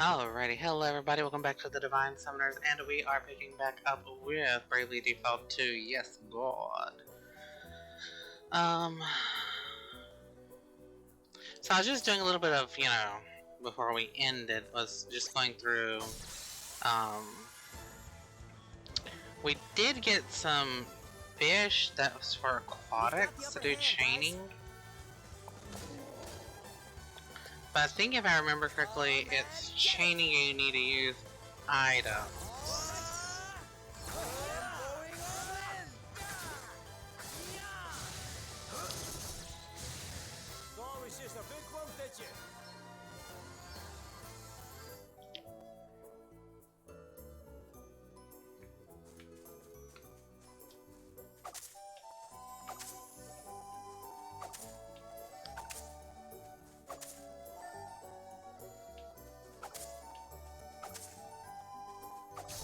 Alrighty, hello everybody, welcome back to the Divine Summoners, and we are picking back up with Bravely Default 2, yes god. So I was just doing a little bit of, before we ended, was just going through, we did get some fish that was for aquatics to do chaining. But I think if I remember correctly, it's chaining you need to use items.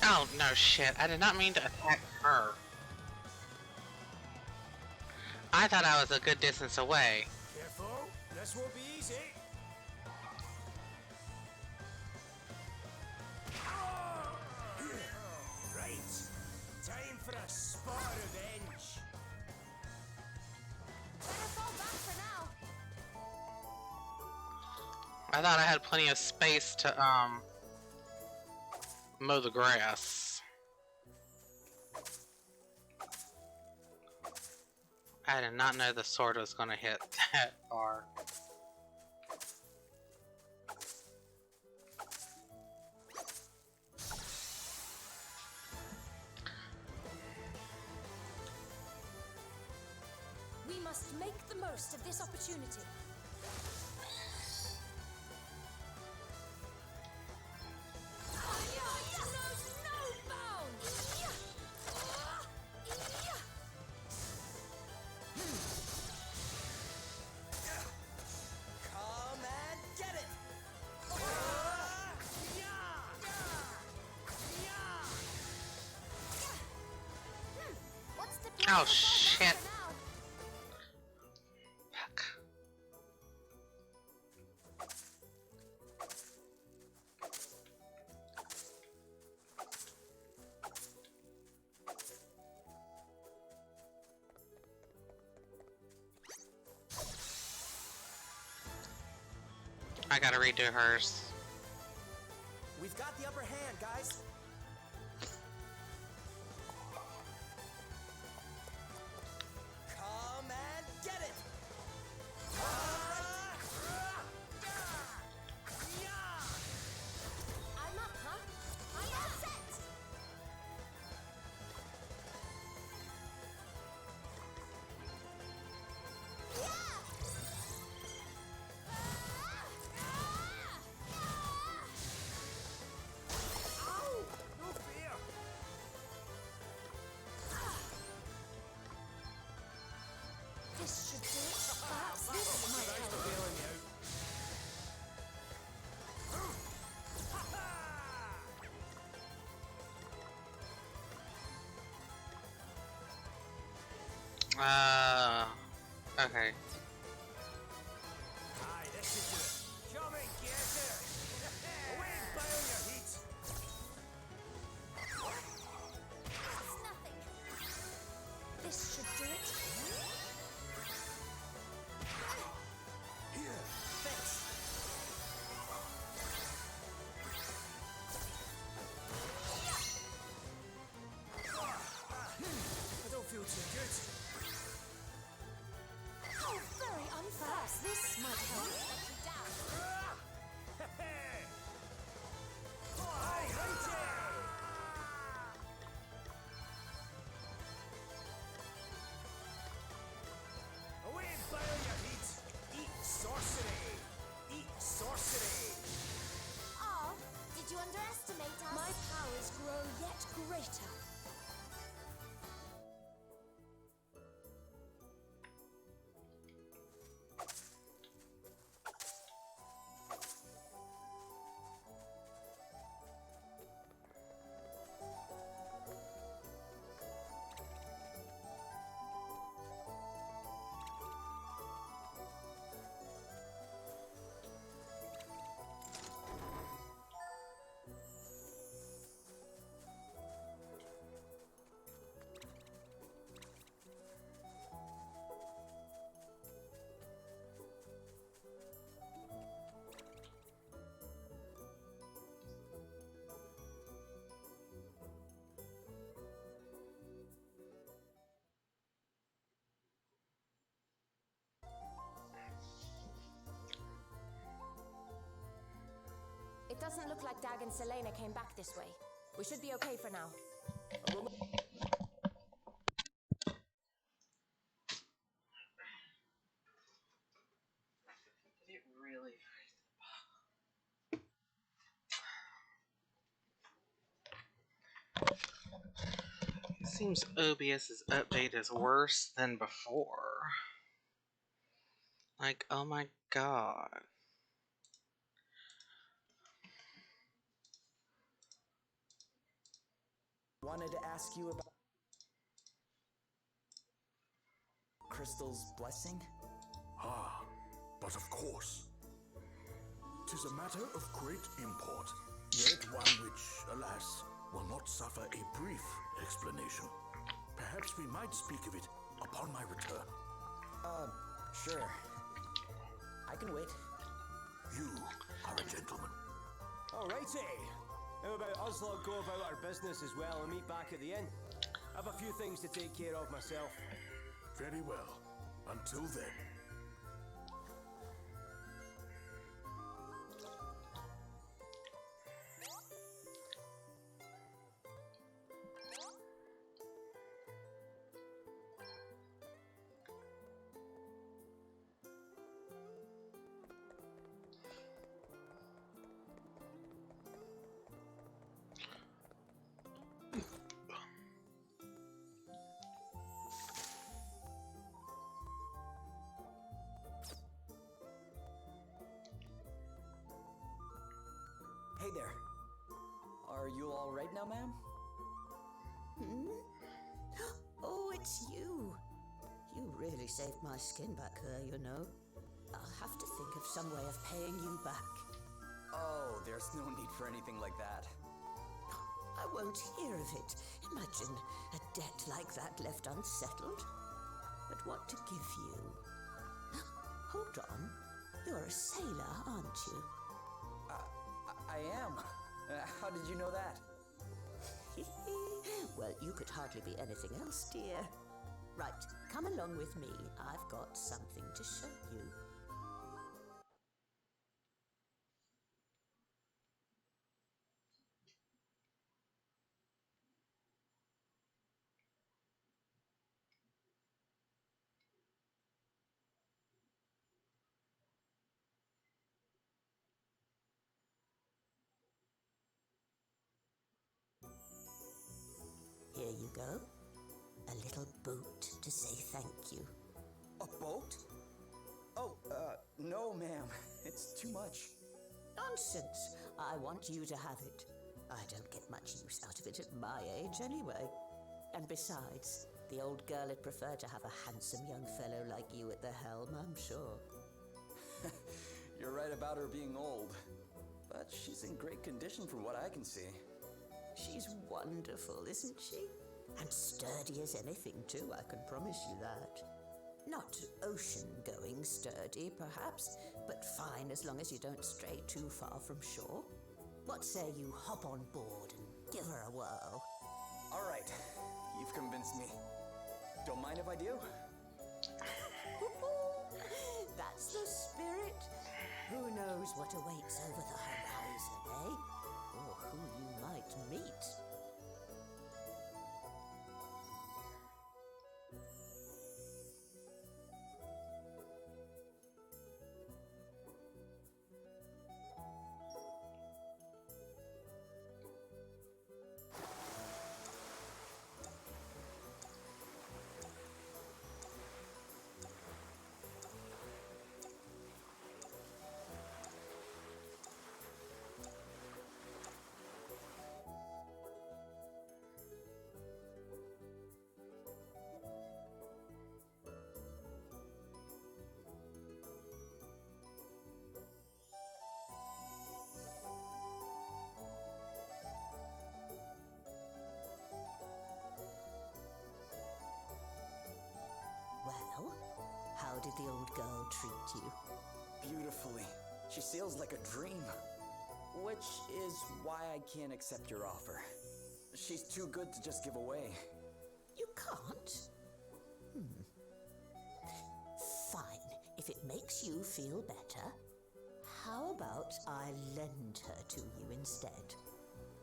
Oh, no shit, I did not mean to attack her. I thought I was a good distance away. Careful, this won't be easy. Right, time for a spot of revenge. Better fall back for now. I thought I had plenty of space to, mow the grass. I did not know the sword was gonna hit that far. We must make the most of this opportunity. Come and get it. What's the Oh shit. Fuck. I gotta redo hers. We've got the upper hand, guys. Come and get it. I'm up, huh? I'm all set. No fear. This should do it. Perhaps this might help. Bailing me out. Okay. Aye, this should do it. Come and get it. Away and boil your heat. It's nothing. This should do it. Here, thanks. I don't feel too good. Oh, very unfair. Perhaps this might help. Aye, righty. Away and boil your heat. Eat sorcery. Eat sorcery. Ah, did you underestimate us? My powers grow yet greater. Doesn't look like Dag and Selena came back this way. We should be okay for now. Did it really? It seems OBS's update is worse than before. Like, oh my god. Wanted to ask you about Crystal's blessing? Ah, but of course. 'Tis a matter of great import, yet one which, alas, will not suffer a brief explanation. Perhaps we might speak of it upon my return. Sure. I can wait. You are a gentleman. Alrighty. How about us lot go about our business as well and meet back at the inn? I have a few things to take care of myself. Very well. Until then. Hey there. Are you all right now, ma'am? Oh, it's you. You really saved my skin back there, you know. I'll have to think of some way of paying you back. Oh, there's no need for anything like that. I won't hear of it. Imagine a debt like that left unsettled. But what to give you? Hold on. You're a sailor, aren't you? I am. How did you know that? Well, you could hardly be anything else, dear. Right, come along with me. I've got something to show you. Here you go. A little boat to say thank you. A boat? Oh, no, ma'am. It's too much. Nonsense. I want you to have it. I don't get much use out of it at my age anyway. And besides, the old girl would prefer to have a handsome young fellow like you at the helm, I'm sure. You're right about her being old. But she's in great condition from what I can see. She's wonderful, isn't she? And sturdy as anything, too, I can promise you that. Not ocean-going sturdy, perhaps, but fine as long as you don't stray too far from shore. What say you hop on board and give her a whirl? All right. You've convinced me. Don't mind if I do? That's the spirit. Who knows what awaits over the horizon, eh? Or who you might meet. Well, how did the old girl treat you? Beautifully. She sails like a dream. Which is why I can't accept your offer. She's too good to just give away. You can't? Fine, if it makes you feel better. How about I lend her to you instead?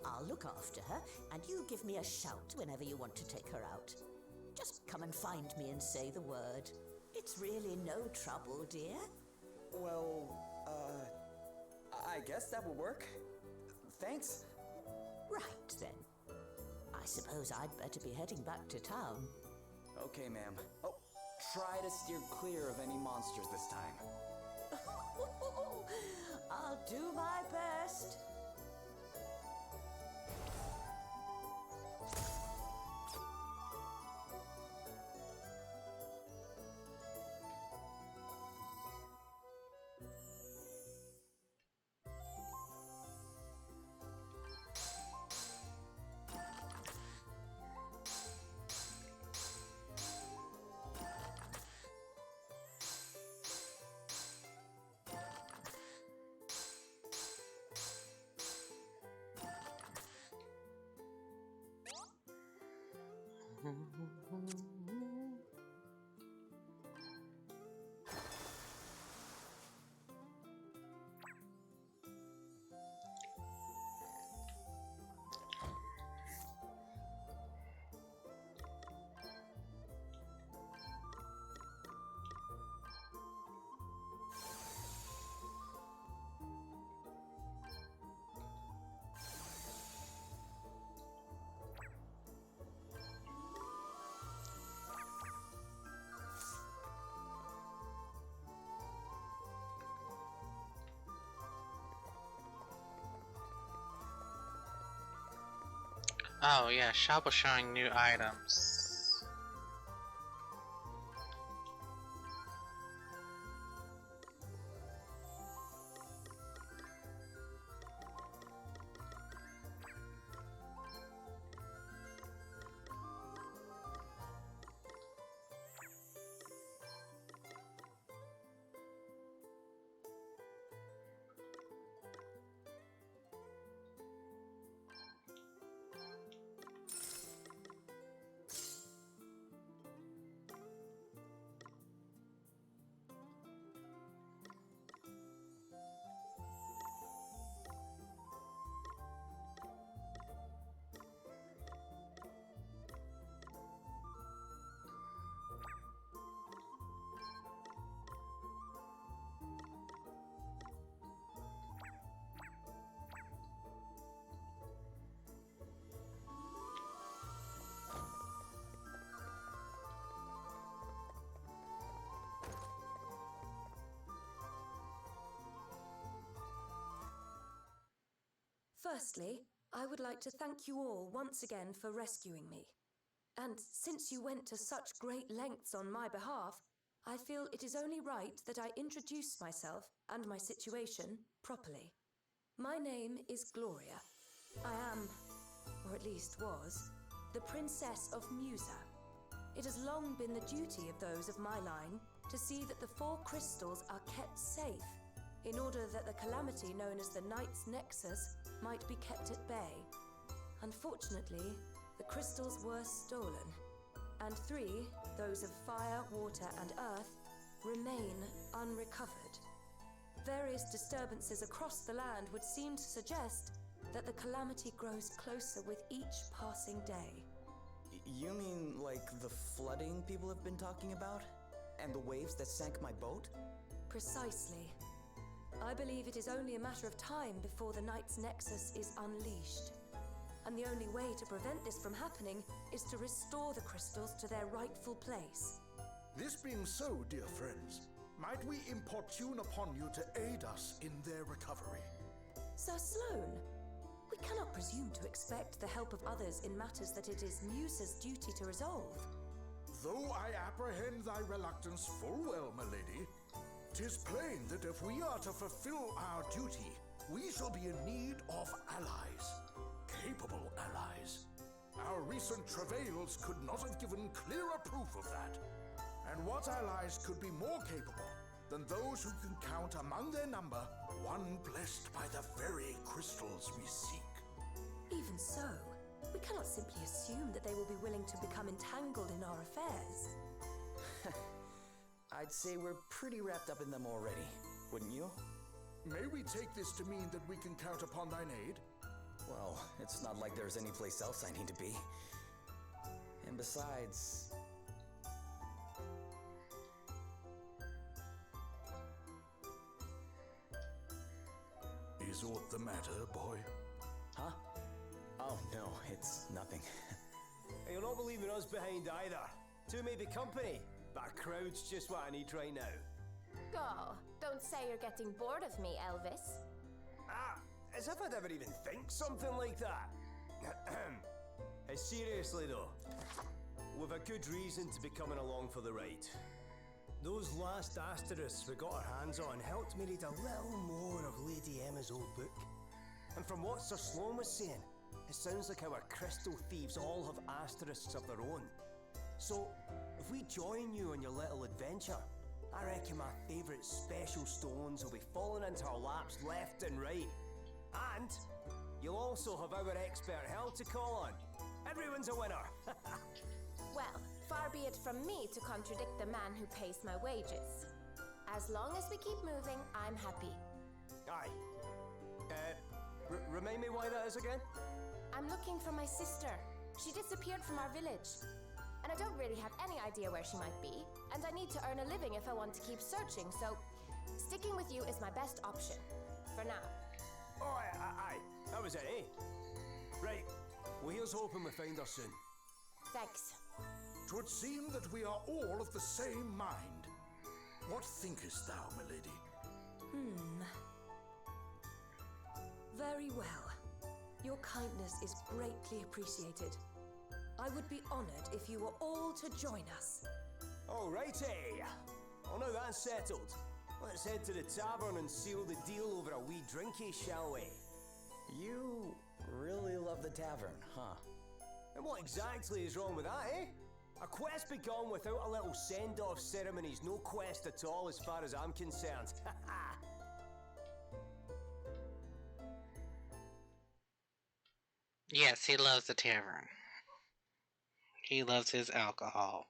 I'll look after her, and you give me a shout whenever you want to take her out. Just come and find me and say the word. It's really no trouble, dear. Well, I guess that will work. Thanks. Right then. I suppose I'd better be heading back to town. Okay, ma'am. Oh, try to steer clear of any monsters this time. I'll do my best. Oh yeah, shop was showing new items. Firstly, I would like to thank you all once again for rescuing me. And since you went to such great lengths on my behalf, I feel it is only right that I introduce myself and my situation properly. My name is Gloria. I am, or at least was, the Princess of Musa. It has long been the duty of those of my line to see that the 4 crystals are kept safe, in order that the calamity known as the Night's Nexus might be kept at bay. Unfortunately, the crystals were stolen, and 3, those of fire, water, and earth, remain unrecovered. Various disturbances across the land would seem to suggest that the calamity grows closer with each passing day. You mean like the flooding people have been talking about? And the waves that sank my boat? Precisely. I believe it is only a matter of time before the Night's Nexus is unleashed. And the only way to prevent this from happening is to restore the crystals to their rightful place. This being so, dear friends, might we importune upon you to aid us in their recovery? Sir Sloane, we cannot presume to expect the help of others in matters that it is Musa's duty to resolve. Though I apprehend thy reluctance full well, my lady, 'tis plain that if we are to fulfill our duty, we shall be in need of allies. Capable allies. Our recent travails could not have given clearer proof of that. And what allies could be more capable than those who can count among their number one blessed by the very crystals we seek? Even so, we cannot simply assume that they will be willing to become entangled in our affairs. I'd say we're pretty wrapped up in them already, wouldn't you? May we take this to mean that we can count upon thine aid? Well, it's not like there's any place else I need to be. And besides... Is aught the matter, boy? Huh? Oh, no, it's nothing. You're not leaving us behind either. Two may be company, but a crowd's just what I need right now. Go. Don't say you're getting bored of me, Elvis. Ah, as if I'd ever even think something like that. Seriously though, we've a good reason to be coming along for the ride. Those last asterisks we got our hands on helped me read a little more of Lady Emma's old book. And from what Sir Sloan was saying, it sounds like our crystal thieves all have asterisks of their own. So, if we join you on your little adventure, I reckon my favourite special stones will be falling into our laps left and right. And you'll also have our expert help to call on. Everyone's a winner! Well, far be it from me to contradict the man who pays my wages. As long as we keep moving, I'm happy. Aye. Remind me why that is again? I'm looking for my sister. She disappeared from our village. And I don't really have any idea where she might be. And I need to earn a living if I want to keep searching, so sticking with you is my best option. For now. Oh, aye. That was it, eh? Right. Well, here's hoping we find her soon. Thanks. 'Twould seem that we are all of the same mind. What thinkest thou, my lady? Very well. Your kindness is greatly appreciated. I would be honored if you were all to join us. Alrighty. Well, now that's settled. Let's head to the tavern and seal the deal over a wee drinky, shall we? You really love the tavern, huh? And what exactly is wrong with that, eh? A quest begun without a little send-off ceremony's no quest at all as far as I'm concerned. Yes, he loves the tavern. He loves his alcohol.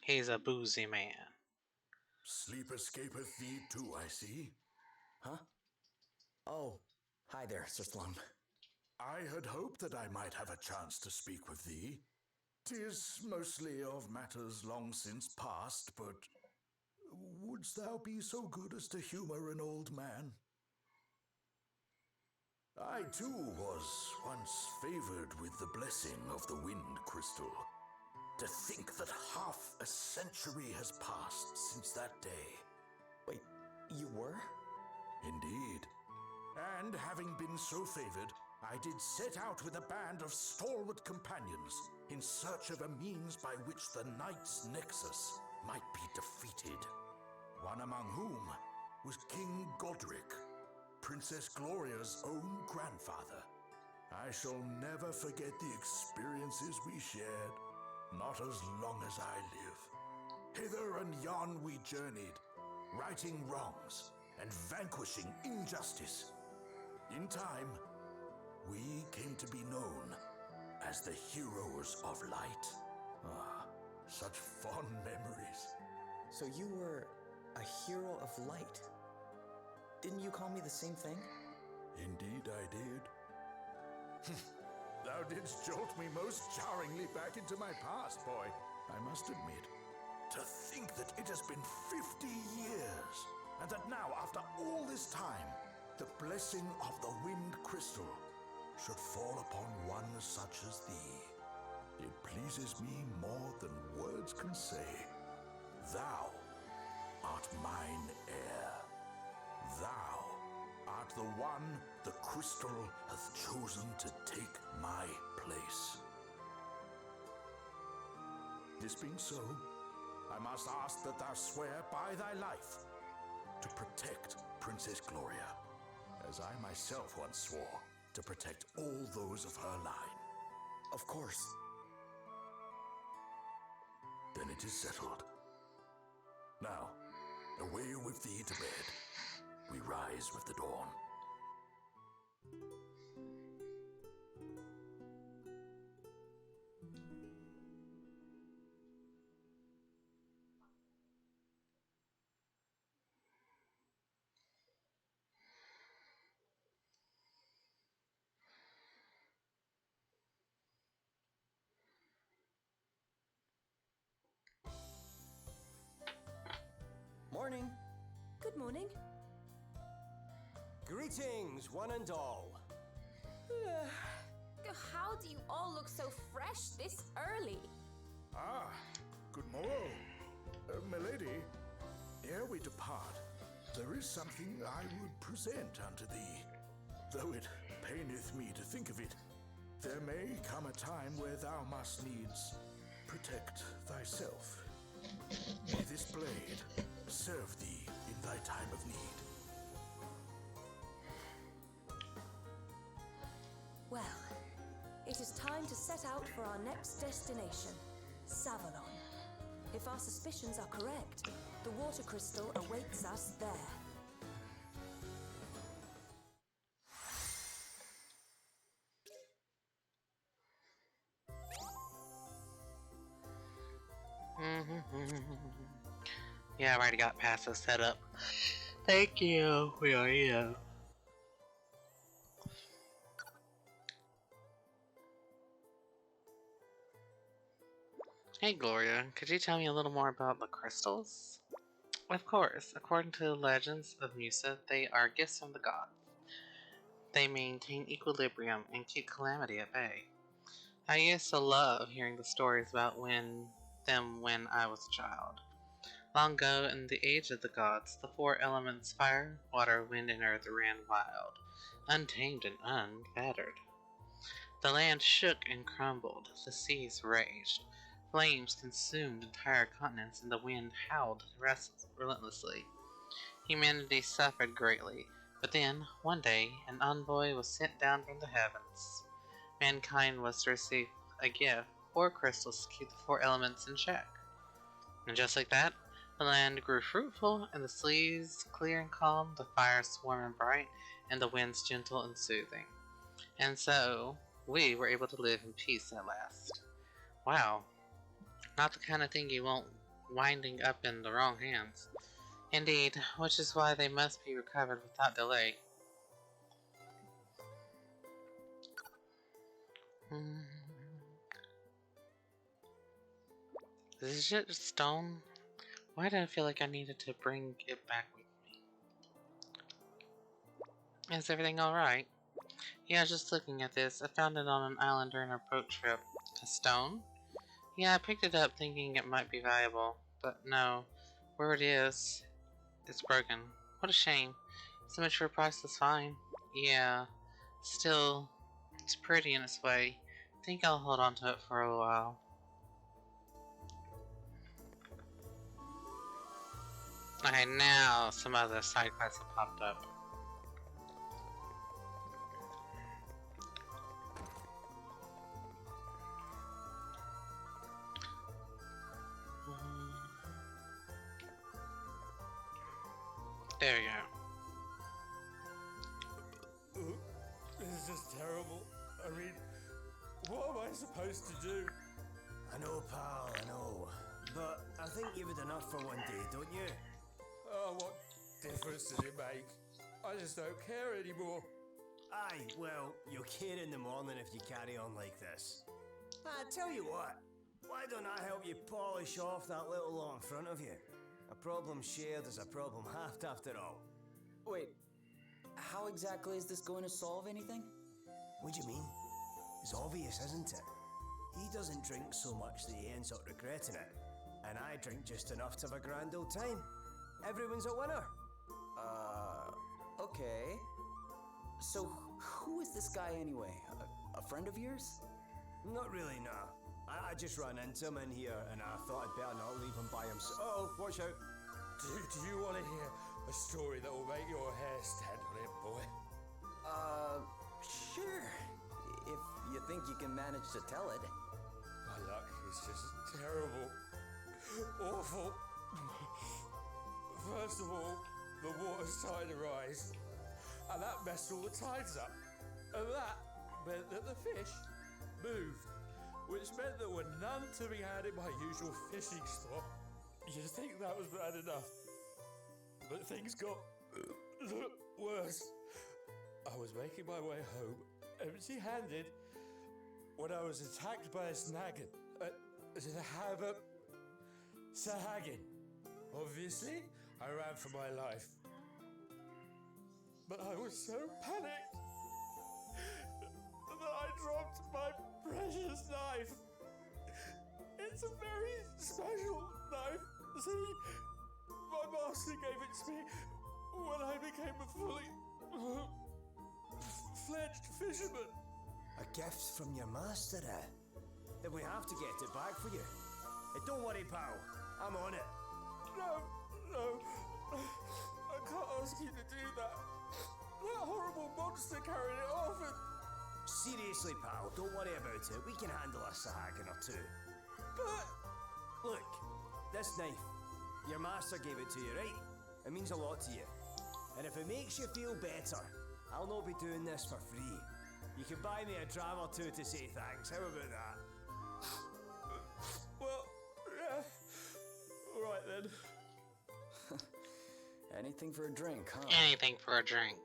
He's a boozy man. Sleep escapeth thee too, I see. Huh? Oh, hi there, Sir Sloan. I had hoped that I might have a chance to speak with thee. 'Tis mostly of matters long since past, but wouldst thou be so good as to humour an old man? I too was once favoured with the blessing of the wind crystal. To think that half a century has passed since that day. Wait, you were? Indeed. And having been so favoured, I did set out with a band of stalwart companions in search of a means by which the Knight's Nexus might be defeated. One among whom was King Godric, Princess Gloria's own grandfather. I shall never forget the experiences we shared, not as long as I live. Hither and yon we journeyed, righting wrongs and vanquishing injustice. In time, we came to be known as the Heroes of Light. Ah, such fond memories. So you were a hero of light. Didn't you call me the same thing? Indeed I did. Thou didst jolt me most jarringly back into my past, boy, I must admit. To think that it has been 50 years, and that now, after all this time, the blessing of the wind crystal should fall upon one such as thee. It pleases me more than words can say. Thou art mine heir. Thou art the one the crystal hath chosen to take my place. This being so, I must ask that thou swear by thy life to protect Princess Gloria, as I myself once swore to protect all those of her line. Of course. Then it is settled. Now, away with thee to bed. We rise with the dawn. morning. Good morning. Greetings, one and all. How do you all look so fresh this early? Ah, good morrow. Milady, ere we depart, there is something I would present unto thee. Though it paineth me to think of it, there may come a time where thou must needs protect thyself. May this blade serve thee in thy time of need. Well, it is time to set out for our next destination, Savalon. If our suspicions are correct, the water crystal awaits us there. Yeah, I've already got passes set up. Thank you. We are here. Hey Gloria, could you tell me a little more about the crystals? Of course, according to the legends of Musa, they are gifts from the gods. They maintain equilibrium and keep calamity at bay. I used to love hearing the stories about when I was a child. Long ago, in the age of the gods, the four elements fire, water, wind, and earth ran wild, untamed and unfettered. The land shook and crumbled, the seas raged, flames consumed entire continents, and the wind howled relentlessly. Humanity suffered greatly, but then, one day, an envoy was sent down from the heavens. Mankind was to receive a gift, four crystals to keep the four elements in check. And just like that, the land grew fruitful, and the seas clear and calm, the fires warm and bright, and the winds gentle and soothing. And so, we were able to live in peace at last. Wow, not the kind of thing you want winding up in the wrong hands. Indeed, which is why they must be recovered without delay. Is this shit stone? Why did I feel like I needed to bring it back with me? Is everything alright? Yeah, just looking at this. I found it on an island during our boat trip. A stone? Yeah, I picked it up thinking it might be valuable. But no. Where it is, it's broken. What a shame. So much for a price is fine. Yeah. Still, it's pretty in its way. Think I'll hold on to it for a while. Okay, now some other side quests have popped up. There we go. This is just terrible. I mean, what am I supposed to do? I know, pal, I know. But I think you've had enough for one day, don't you? Oh, what difference does it make? I just don't care anymore. Aye, well, you'll care in the morning if you carry on like this. I tell you what, why don't I help you polish off that little lot in front of you? A problem shared is a problem halved after all. Wait, how exactly is this going to solve anything? What do you mean? It's obvious, isn't it? He doesn't drink so much that he ends up regretting it. And I drink just enough to have a grand old time. Everyone's a winner. Okay. So, who is this guy anyway? A friend of yours? Not really, nah. I just ran into him in here and I thought I'd better not leave him by himself. Oh, watch out. Do you want to hear a story that will make your hair stand on end, boy? Sure. If you think you can manage to tell it. My luck is just terrible. Awful. First of all, the water started to rise. And that messed all the tides up. And that meant that the fish moved. Which meant there were none to be had in my usual fishing spot. You'd think that was bad enough. But things got worse. I was making my way home, empty-handed, when I was attacked by a snaggin. Sahagin. Obviously, I ran for my life. But I was so panicked that I dropped my precious knife. It's a very special knife. See, my master gave it to me when I became a fully fledged fisherman. A gift from your master, eh? Then we have to get it back for you. Hey, don't worry, pal. I'm on it. No. I can't ask you to do that. That horrible monster carried it off and... Seriously, pal, don't worry about it. We can handle a sahagan or two. But... Look, this knife. Your master gave it to you, right? It means a lot to you. And if it makes you feel better, I'll not be doing this for free. You can buy me a dram or two to say thanks. How about that? Well, yeah. Alright then. Anything for a drink, huh? Anything for a drink.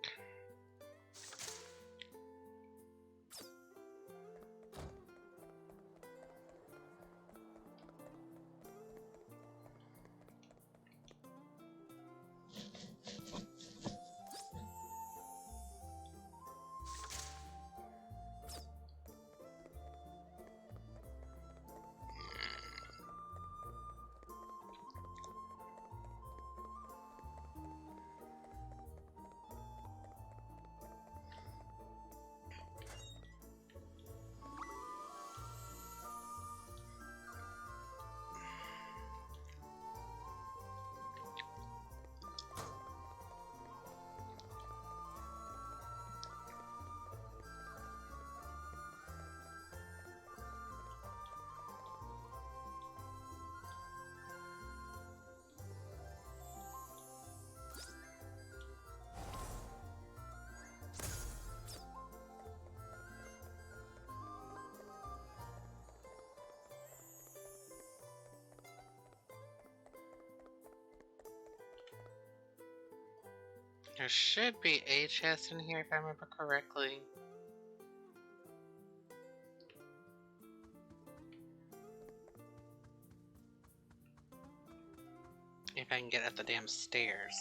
There should be a chest in here if I remember correctly. If I can get up the damn stairs.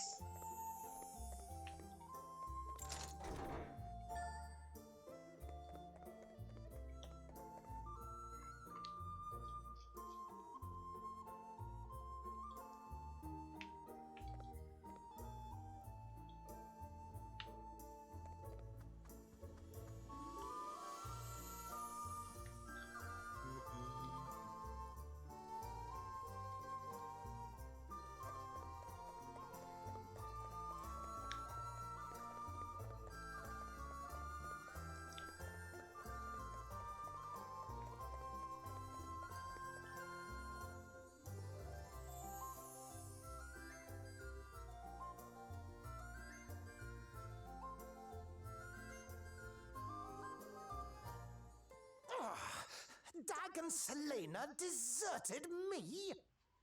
Dag and Selena deserted me?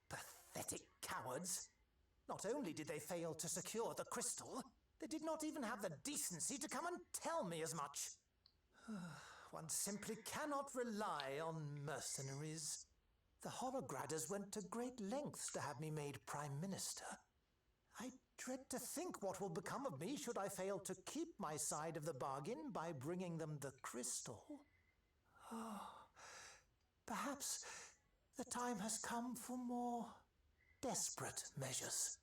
Pathetic cowards. Not only did they fail to secure the crystal, they did not even have the decency to come and tell me as much. One simply cannot rely on mercenaries. The Horograders went to great lengths to have me made Prime Minister. I dread to think what will become of me should I fail to keep my side of the bargain by bringing them the crystal. Perhaps the time has come for more desperate measures.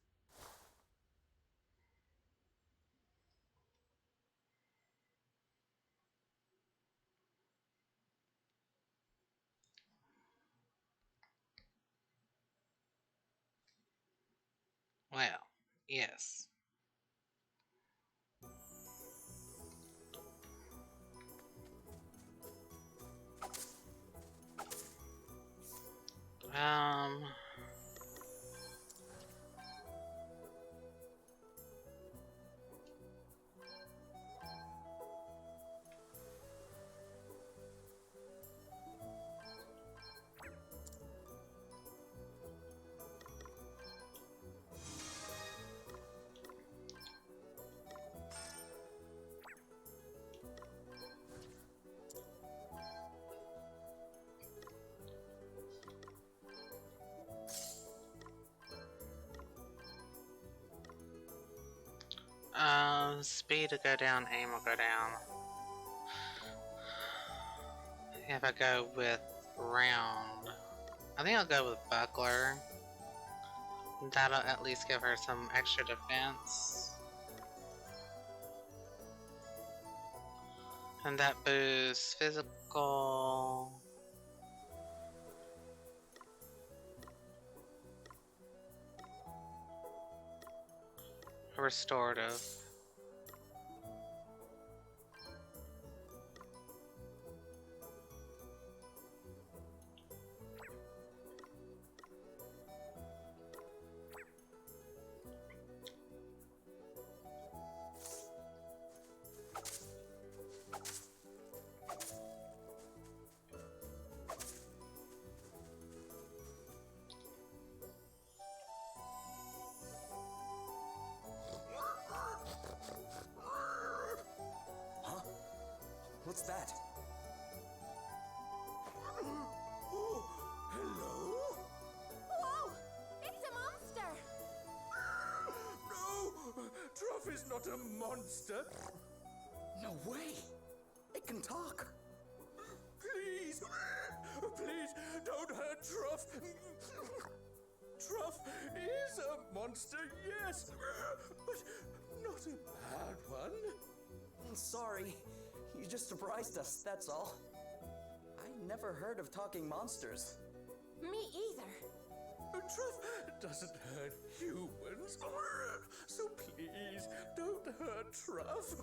Well, yes. Um... Speed will go down, aim will go down. If I go with round, I think I'll go with buckler. That'll at least give her some extra defense. And that boosts physical. Restorative. What's that? Oh, hello? Whoa! It's a monster! No! Truff is not a monster. No way! It can talk! Please! Please, don't hurt Truff! Truff is a monster, yes, but not a bad one. Sorry, you just surprised us, that's all. I never heard of talking monsters. Me either. Truff doesn't hurt humans, so please don't hurt Truff.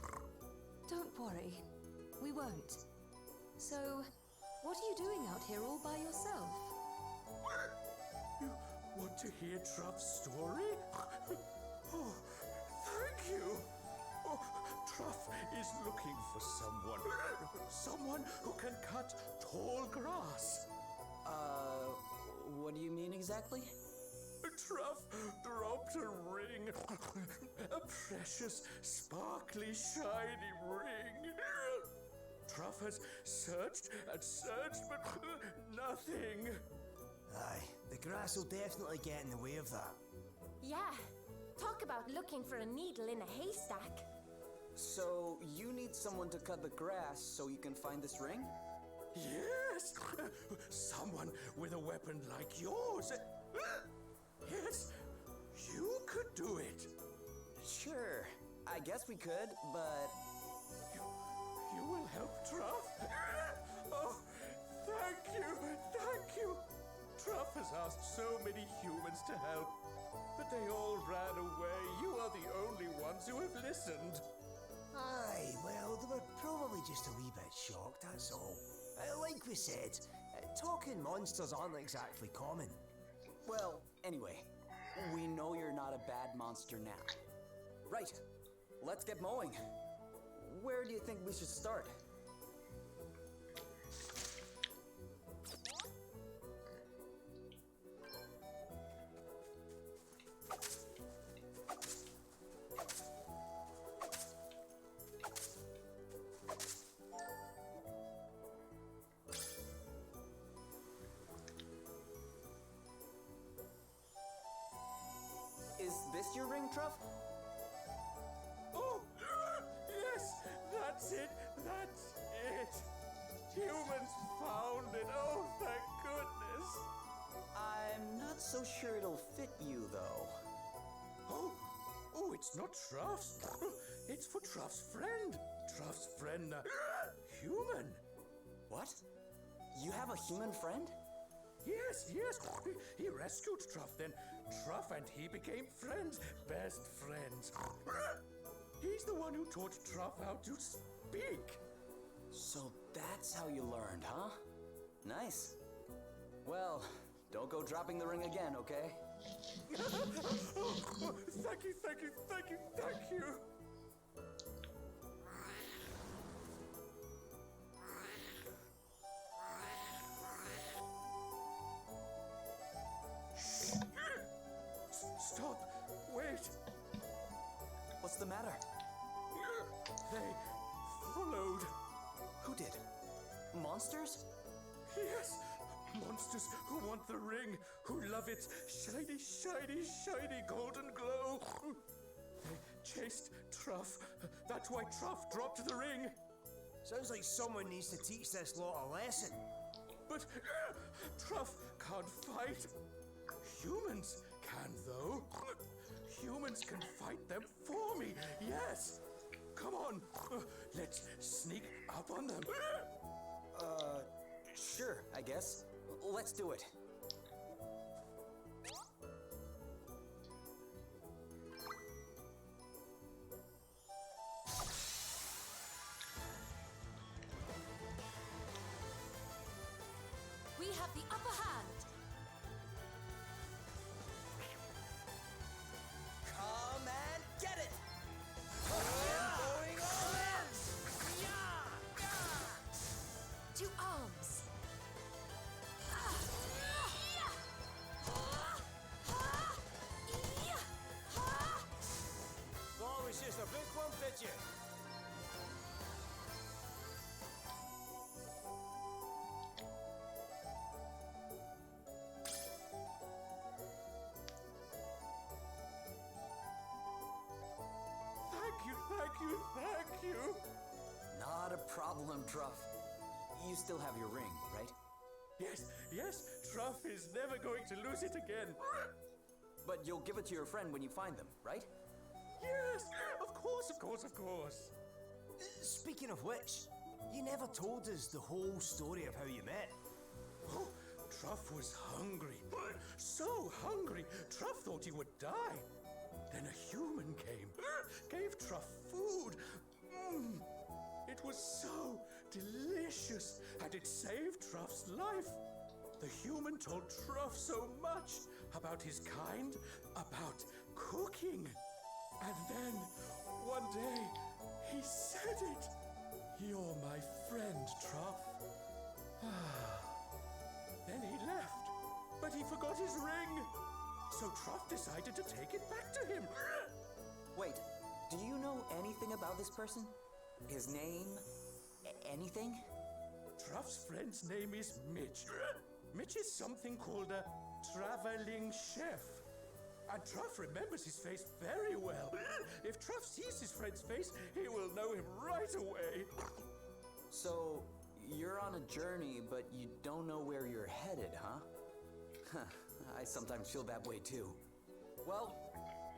Don't worry. We won't. So, what are you doing out here all by yourself? You want to hear Truff's story? Oh, thank you. Oh, Truff is looking for someone who can cut tall grass. What do you mean exactly? Truff dropped a ring, a precious, sparkly, shiny ring. Truff has searched and searched, but nothing. Aye, the grass will definitely get in the way of that. Yeah. Talk about looking for a needle in a haystack. So, you need someone to cut the grass so you can find this ring? Yes! Someone with a weapon like yours. Yes, you could do it. Sure, I guess we could, but... You will help Truff? Oh, thank you. Truff has asked so many humans to help, but they all ran away. You are the only ones who have listened. Aye, well, they were probably just a wee bit shocked, that's all. Like we said, talking monsters aren't exactly common. Well, anyway, we know you're not a bad monster now. Right, let's get mowing. Where do you think we should start? Is this your ring, Truff? Oh, yes, that's it. Humans found it. Oh, thank goodness. I'm not so sure it'll fit you, though. Oh, it's not Truff's. It's for Truff's friend. Truff's friend, human. What? You have a human friend? Yes. He rescued Truff, then Truff and he became friends, best friends. He's the one who taught Truff how to speak. So that's how you learned, huh? Nice. Well, don't go dropping the ring again, okay? Oh, thank you. Stop! Wait! What's the matter? They followed. Who did? Monsters? Yes! Monsters who want the ring, who love its shiny golden glow. They chased Truff. That's why Truff dropped the ring. Sounds like someone needs to teach this lot a lesson. But Truff can't fight. Humans can, though. Humans can fight them for me, yes. Come on, let's sneak up on them. Sure, I guess. Let's do it. We have the upper hand. Come and get it! Going all in! To arms. Thought it was just a big one, did you? Thank you. Not a problem, Truff. You still have your ring, right? Yes, Truff is never going to lose it again. But you'll give it to your friend when you find them, right? Yes, of course. Speaking of which, you never told us the whole story of how you met. Oh, Truff was hungry. So hungry, Truff thought he would die. Then a human came, gave Truff food. It was so delicious, and it saved Truff's life. The human told Truff so much about his kind, about cooking. And then, one day, he said it. You're my friend, Truff. Then he left, but he forgot his ring. So Truff decided to take it back to him. Wait, do you know anything about this person? His name? Anything? Truff's friend's name is Mitch. Mitch is something called a traveling chef. And Truff remembers his face very well. If Truff sees his friend's face, he will know him right away. So, you're on a journey, but you don't know where you're headed, huh? I sometimes feel that way too. Well,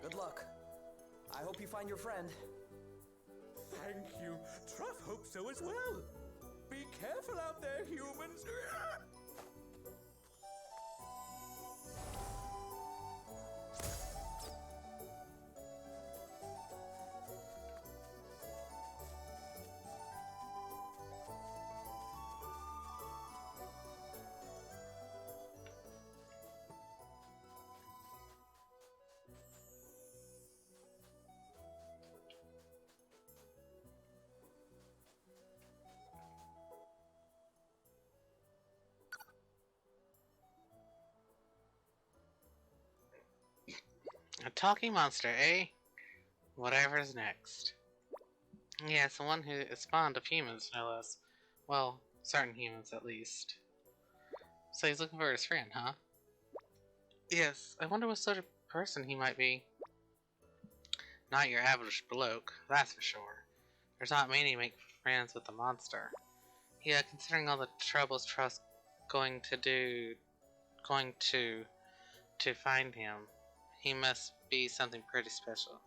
good luck. I hope you find your friend. Thank you. Truff hopes so as well. Be careful out there, humans. A talking monster, eh? Whatever's next. Yes, the one who is fond of humans, no less. Well, certain humans at least. So he's looking for his friend, huh? Yes, I wonder what sort of person he might be. Not your average bloke, that's for sure. There's not many make friends with a monster. Yeah, considering all the troubles Truff's going to find him, he must be something pretty special.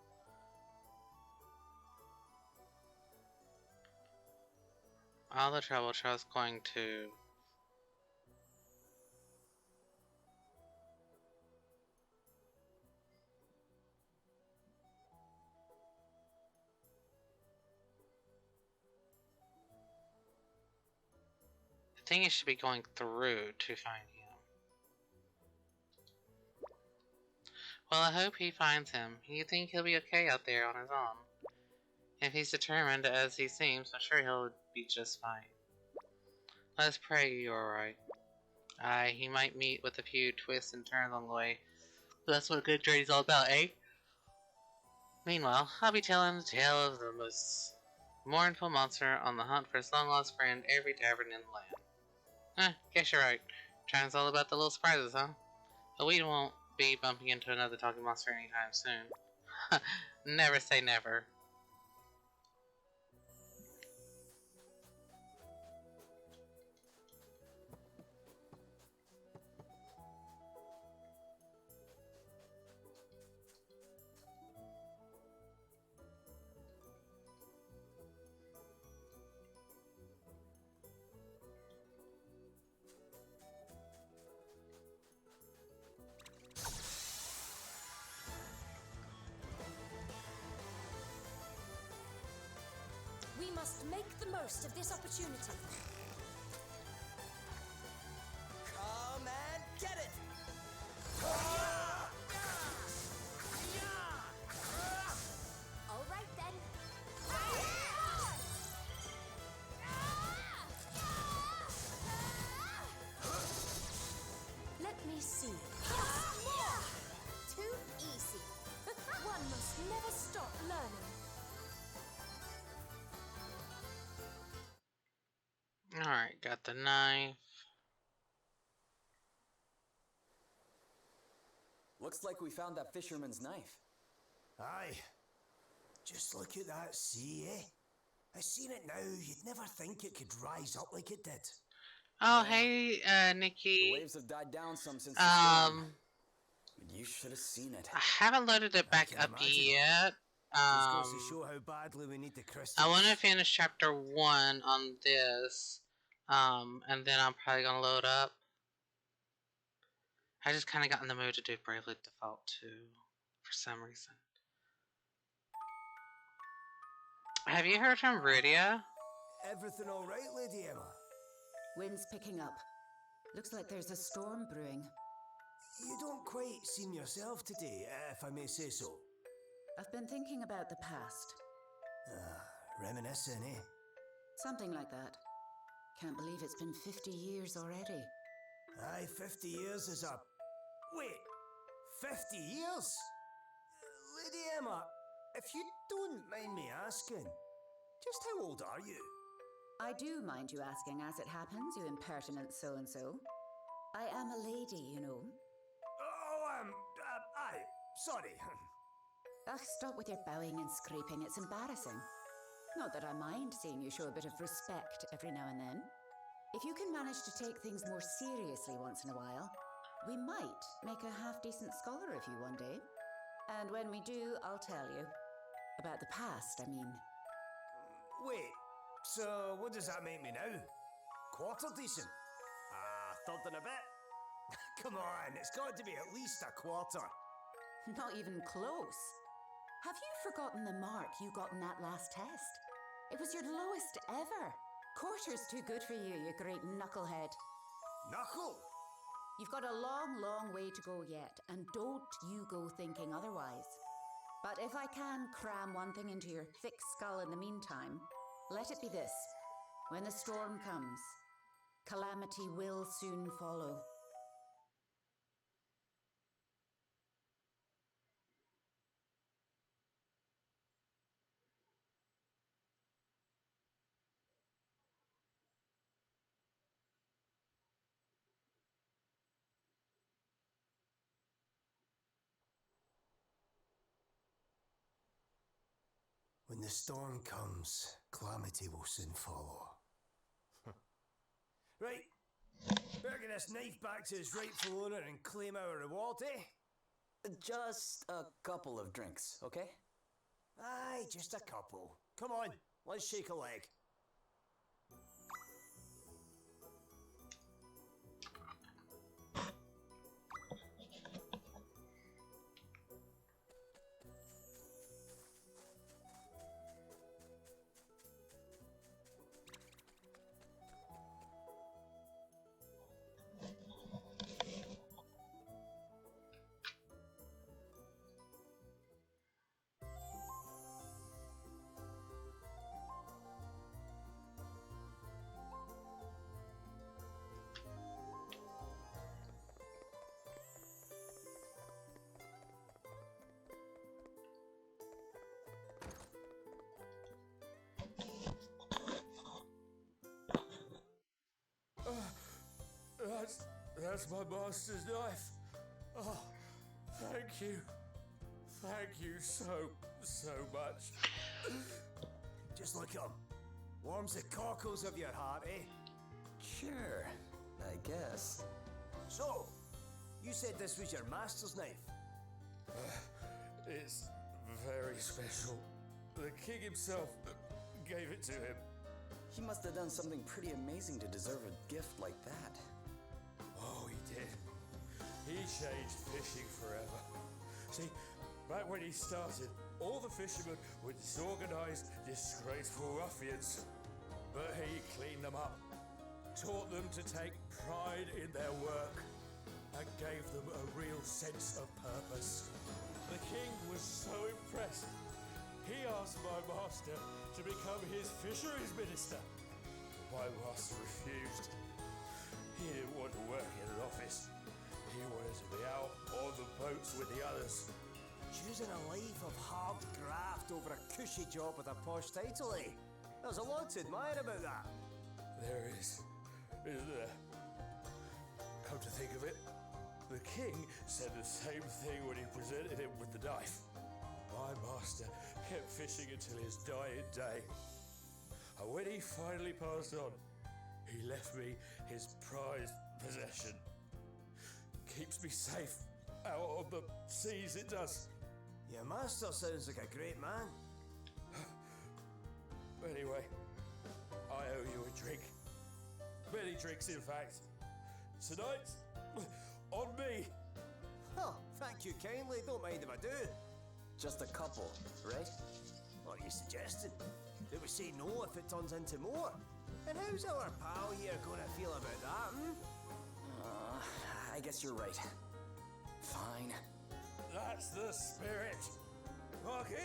All the trouble Truff's going to... I think he should be going through to find him. Well, I hope he finds him. You think he'll be okay out there on his own? If he's determined, as he seems, I'm sure he'll be just fine. Let's pray you're alright. Aye, he might meet with a few twists and turns on the way. But that's what a good journey's all about, eh? Meanwhile, I'll be telling the tale of the most mournful monster on the hunt for his long-lost friend every tavern in the land. Guess you're right. Trying's all about the little surprises, huh? But we won't be bumping into another talking monster anytime soon. Never say never. must make the most of this opportunity. Come and get it! All right then. Let me see. Too easy. One must never stop learning. Alright, got the knife. Looks like we found that fisherman's knife. Aye. Just look at that sea, eh? I seen it now. You'd never think it could rise up like it did. Oh, hey, The Nikki. waves have died down some since the storm. You should have seen it. I haven't loaded it back can up imagine. yet. Just goes to show how badly we need the crystals. I want to finish chapter 1 on this, and then I'm probably gonna load up. I just kind of got in the mood to do Bravely Default 2 for some reason. Have you heard from Rudia? Everything all right, Lady Emma? Wind's picking up. Looks like there's a storm brewing. You don't quite seem yourself today, if I may say so. I've been thinking about the past. Reminiscing, eh? Something like that. Can't believe it's been 50 years already. Aye, 50 years is a... Wait, 50 years? Lady Emma, if you don't mind me asking, just how old are you? I do mind you asking as it happens, you impertinent so-and-so. I am a lady, you know. Oh, aye, sorry. Ugh, stop with your bowing and scraping, it's embarrassing. Not that I mind seeing you show a bit of respect every now and then. If you can manage to take things more seriously once in a while, we might make a half-decent scholar of you one day. And when we do, I'll tell you. About the past, I mean. Wait, so what does that make me now? Quarter decent? Third and a bit? Come on, it's got to be at least a quarter. Not even close. Have you forgotten the mark you got in that last test? It was your lowest ever. Quarter's too good for you, you great knucklehead. Knuckle? You've got a long, long way to go yet, and don't you go thinking otherwise. But if I can cram one thing into your thick skull in the meantime, let it be this. When the storm comes, calamity will soon follow. When the storm comes, calamity will soon follow. Right, better get this knife back to its rightful owner and claim our reward, eh? Just a couple of drinks, okay? Aye, just a couple. Come on, let's shake a leg. That's my master's knife. Oh, thank you. Thank you so much. Just look at him. Warms the cockles of your heart, eh? Sure, I guess. So, you said this was your master's knife? It's very special. The king himself gave it to him. He must have done something pretty amazing to deserve a gift like that. Oh, he did. He changed fishing forever. See, Back when he started, all the fishermen were disorganized, disgraceful ruffians. But he cleaned them up, taught them to take pride in their work, and gave them a real sense of purpose. The king was so impressed, he asked my master to become his fisheries minister. My master refused. He didn't want to work in an office. He wanted to be out on the boats with the others. Choosing a life of hard graft over a cushy job with a posh title, eh? There's a lot to admire about that. There is, isn't there? Come to think of it, the king said the same thing when he presented him with the knife. My master kept fishing until his dying day. And when he finally passed on, he left me his prized possession. Keeps me safe out on the seas, it does. Your master sounds like a great man. Anyway, I owe you a drink. Many drinks, in fact. Tonight, on me. Oh, thank you kindly. Don't mind if I do. Just a couple, right? What are you suggesting? That we say no if it turns into more? And how's our pal here gonna feel about that, I guess you're right. Fine. That's the spirit. Marky,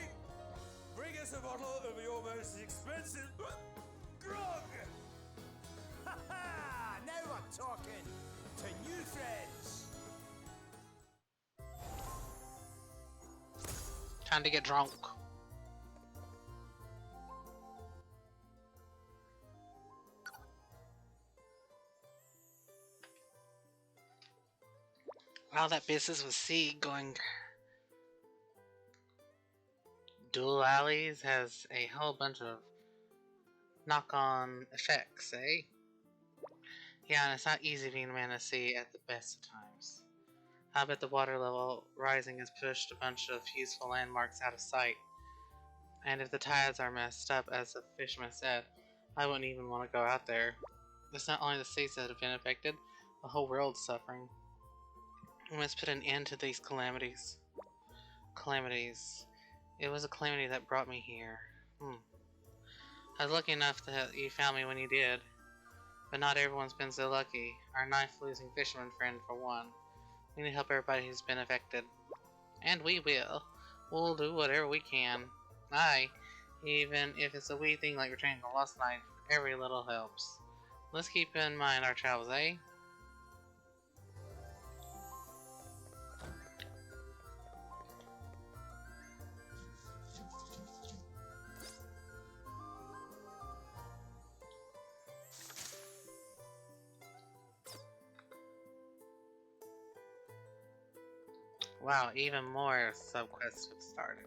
bring us a bottle of your most expensive grog. Ha ha! Now we're talking to new friends. Time to get drunk. Wow, that business with C going dual alleys has a whole bunch of knock-on effects, eh? Yeah, and it's not easy being a man of sea at the best of times. I bet the water level rising has pushed a bunch of useful landmarks out of sight. And if the tides are messed up, as the fisherman said, I wouldn't even want to go out there. It's not only the states that have been affected, the whole world's suffering. We must put an end to these calamities. Calamities. It was a calamity that brought me here. I was lucky enough that you found me when you did. But not everyone's been so lucky. Our knife-losing fisherman friend, for one. We need to help everybody who's been affected. And we will. We'll do whatever we can. Aye, even if it's a wee thing like returning a lost knife, every little helps. Let's keep in mind our travels, eh? Wow, even more subquests have started.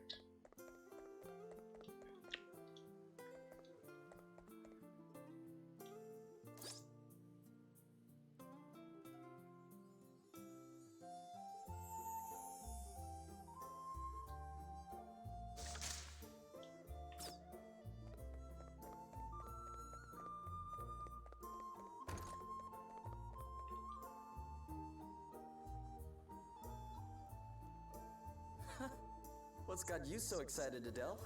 What's got you so excited, Adele?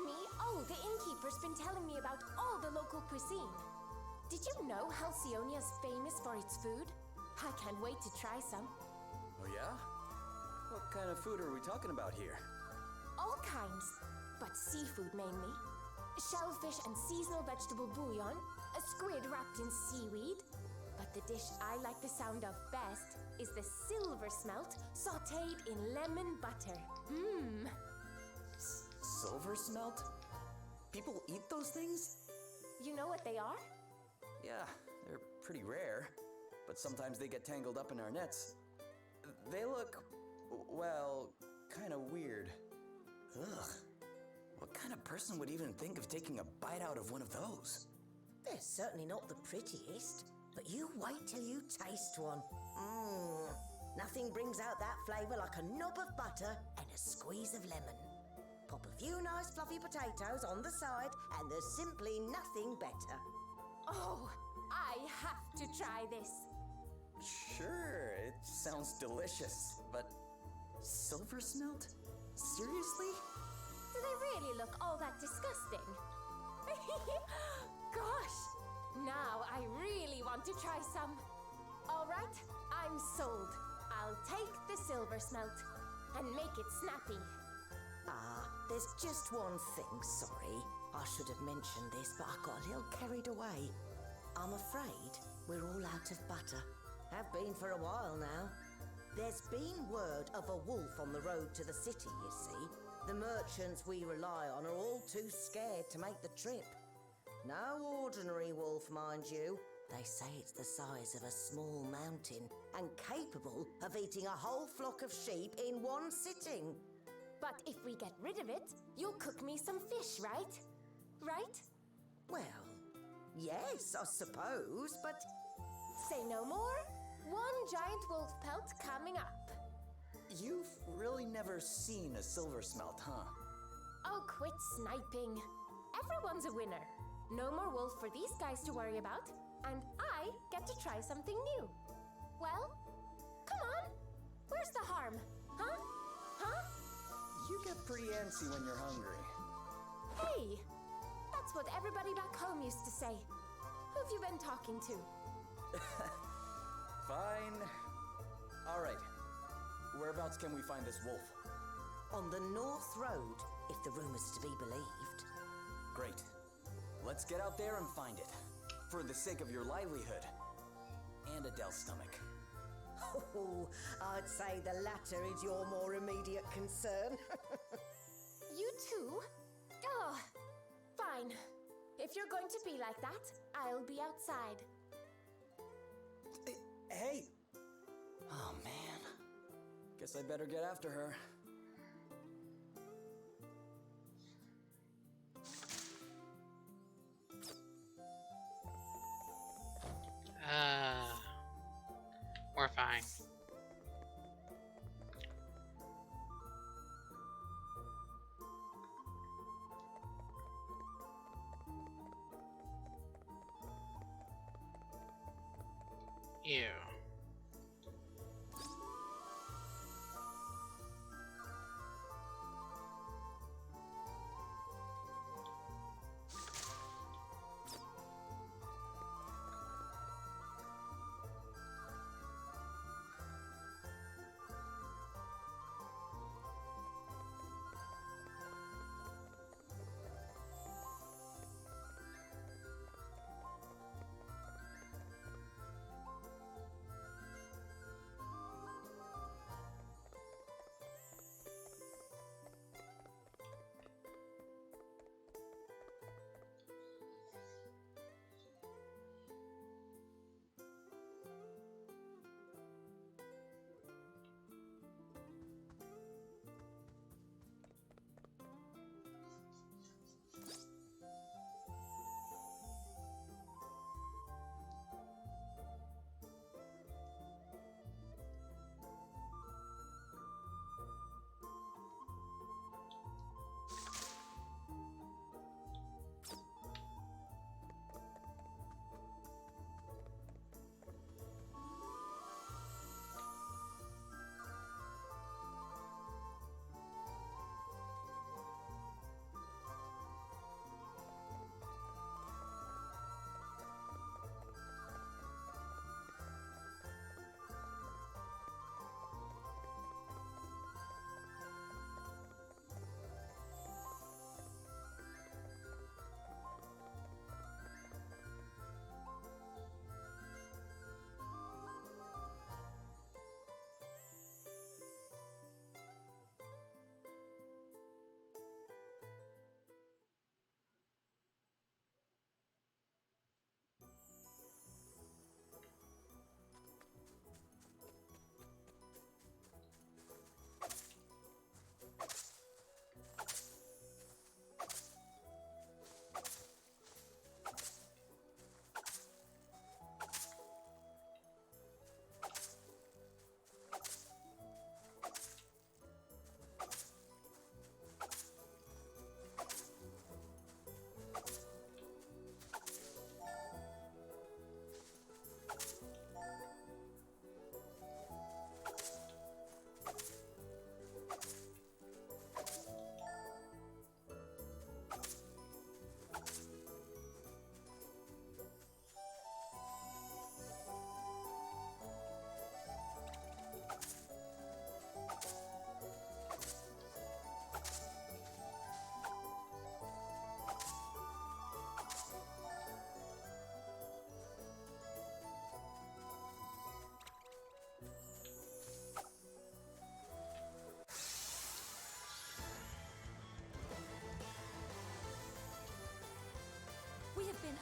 Me? Oh, the innkeeper's been telling me about all the local cuisine. Did you know Halcyonia's famous for its food? I can't wait to try some. Oh yeah? What kind of food are we talking about here? All kinds, but seafood mainly. Shellfish and seasonal vegetable bouillon, a squid wrapped in seaweed. But the dish I like the sound of best is the silver smelt sautéed in lemon butter. Mmm. Silver smelt? People eat those things? You know what they are? Yeah, they're pretty rare, but sometimes they get tangled up in our nets. They look, well, kind of weird. Ugh. What kind of person would even think of taking a bite out of one of those? They're certainly not the prettiest, but you wait till you taste one. Mmm. Nothing brings out that flavour like a knob of butter and a squeeze of lemon. Pop a few nice fluffy potatoes on the side and there's simply nothing better. Oh, I have to try this. Sure, it sounds delicious, but silver smelt? Seriously? Do they really look all that disgusting? Gosh! Now I really want to try some. All right, I'm sold. I'll take the silver smelt and make it snappy. There's just one thing, sorry. I should have mentioned this, but I got a little carried away. I'm afraid we're all out of butter. Have been for a while now. There's been word of a wolf on the road to the city, you see. The merchants we rely on are all too scared to make the trip. No ordinary wolf, mind you. They say it's the size of a small mountain and capable of eating a whole flock of sheep in one sitting. But if we get rid of it, you'll cook me some fish, right? Right? Well, yes, I suppose, but... Say no more. One giant wolf pelt coming up. You've really never seen a silver smelt, huh? Oh, quit sniping. Everyone's a winner. No more wolf for these guys to worry about, and I get to try something new. Well, come on. Where's the harm? Huh? Huh? You get pretty antsy when you're hungry. Hey, that's what everybody back home used to say. Who've you been talking to? Fine. All right. Whereabouts can we find this wolf? On the North Road, if the rumour's to be believed. Great. Let's get out there and find it. For the sake of your livelihood. And Adele's stomach. Oh, I'd say the latter is your more immediate concern. You too? Oh, fine. If you're going to be like that, I'll be outside. Hey! Oh, man. Guess I better get after her. We're fine. Ew.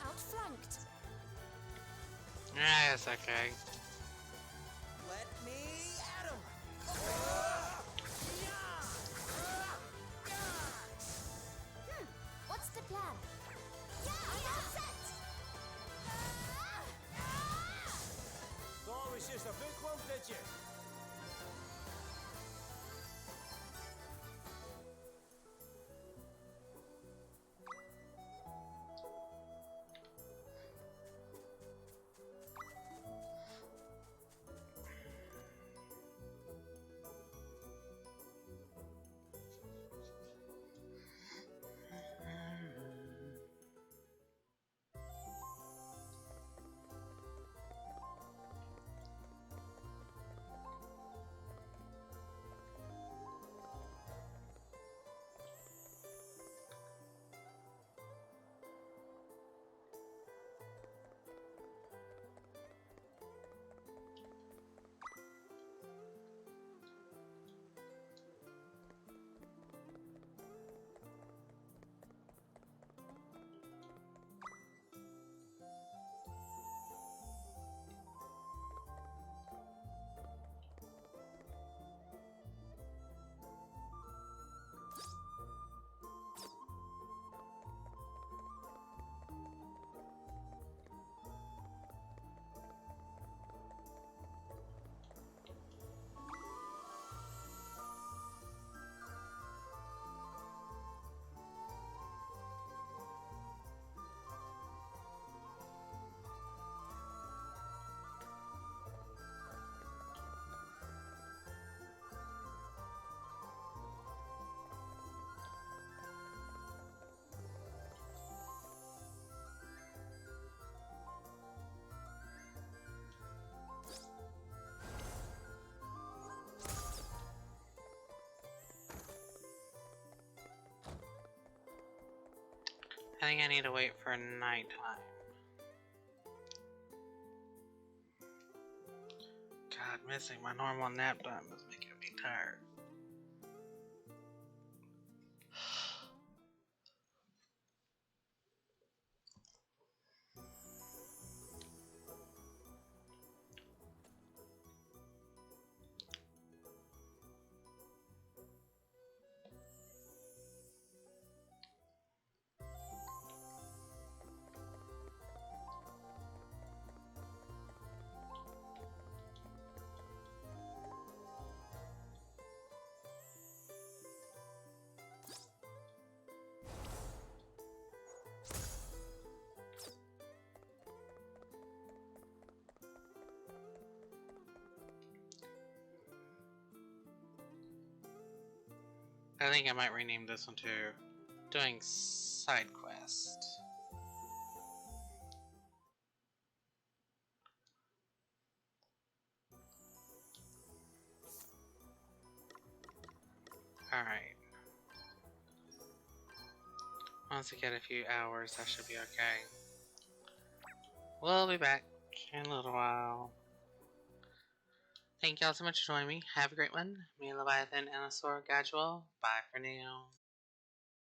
outflanked. Ah, it's okay. Let me at him! What's the plan? I'm all set! Thought it was just a book club, did you? I think I need to wait for nighttime. God, missing my normal nap time is making me tired. I think I might rename this one to Doing Side Quest. Alright. Once I get a few hours, I should be okay. We'll be back in a little while. Thank y'all so much for joining me. Have a great one. Me, Leviathan and Asura guide you all. Bye for now.